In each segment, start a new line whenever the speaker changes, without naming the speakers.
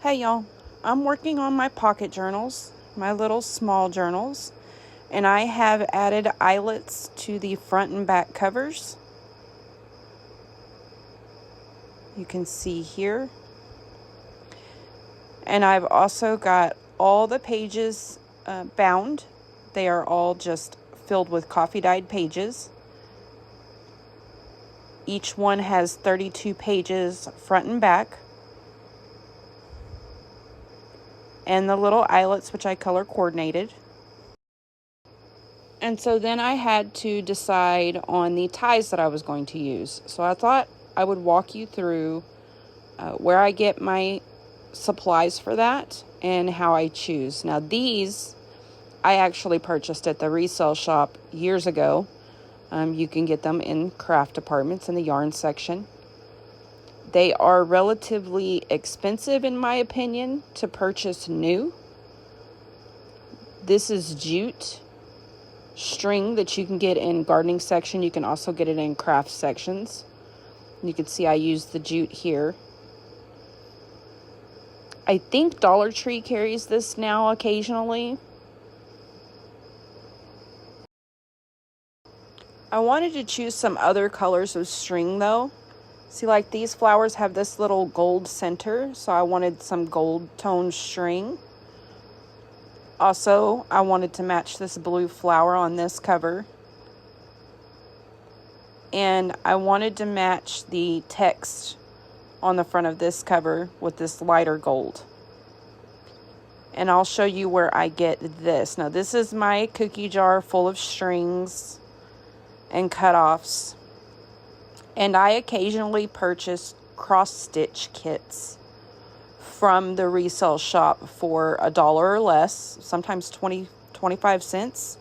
Hey y'all, I'm working on my pocket journals, my little small journals, and I have added eyelets to the front and back covers. You can see here. And I've also got all the pages bound. They are all just filled with coffee dyed pages. Each one has 32 pages front and back. And the little eyelets, which I color coordinated. And so then I had to decide on the ties that I was going to use. So I thought I would walk you through where I get my supplies for that and how I choose. Now these I actually purchased at the resale shop years ago. You can get them in craft departments in the yarn section. They are relatively expensive in my opinion to purchase new. This is jute string that you can get in gardening section. You can also get it in craft sections. You can see I use the jute here. I think Dollar Tree carries this now occasionally. I wanted to choose some other colors of string though. See, like these flowers have this little gold center, so I wanted some gold tone string. Also, I wanted to match this blue flower on this cover. And I wanted to match the text on the front of this cover with this lighter gold. And I'll show you where I get this. Now, this is my cookie jar full of strings and cutoffs. And I occasionally purchase cross-stitch kits from the resale shop for $1 or less, sometimes 25 cents,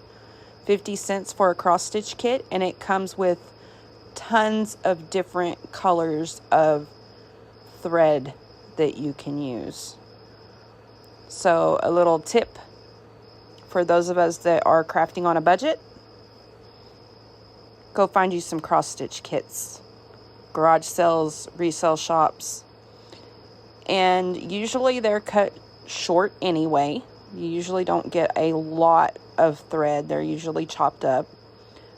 50 cents for a cross-stitch kit, and it comes with tons of different colors of thread that you can use. So a little tip for those of us that are crafting on a budget, go find you some cross-stitch kits. Garage sales, resale shops. And usually they're cut short anyway. You usually don't get a lot of thread. They're usually chopped up,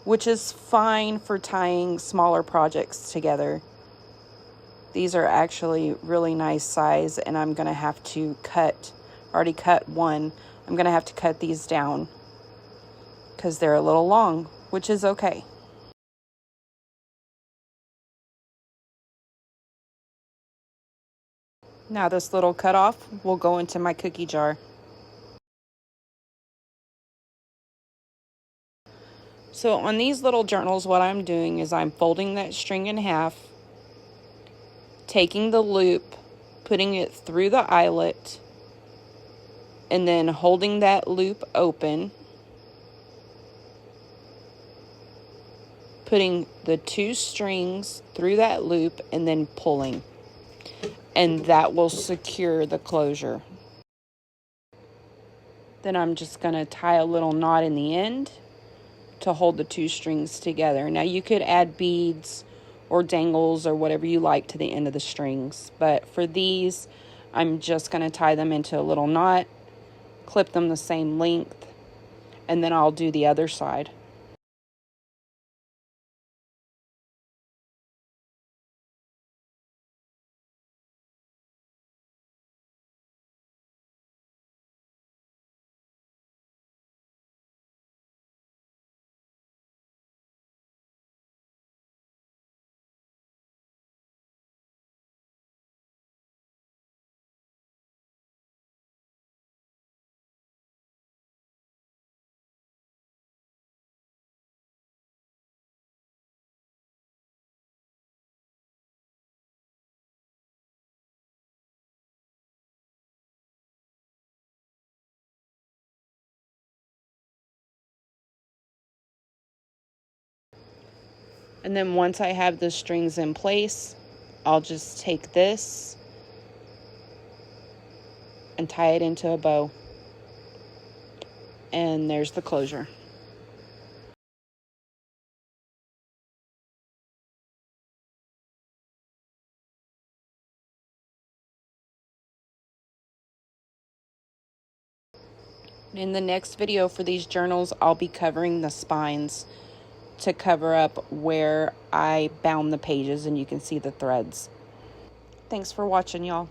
which is fine for tying smaller projects together. These are actually really nice size, and I'm going to have to already cut one. I'm going to have to cut these down because they're a little long, which is okay. Now this little cutoff will go into my cookie jar. So on these little journals, what I'm doing is I'm folding that string in half, taking the loop, putting it through the eyelet, and then holding that loop open, putting the 2 strings through that loop, and then pulling. And that will secure the closure. Then I'm just going to tie a little knot in the end to hold the 2 strings together. Now you could add beads or dangles or whatever you like to the end of the strings. But for these, I'm just going to tie them into a little knot, clip them the same length, and then I'll do the other side. And then once I have the strings in place, I'll just take this and tie it into a bow. And there's the closure. In the next video for these journals, I'll be covering the spines to cover up where I bound the pages and you can see the threads. Thanks for watching, y'all.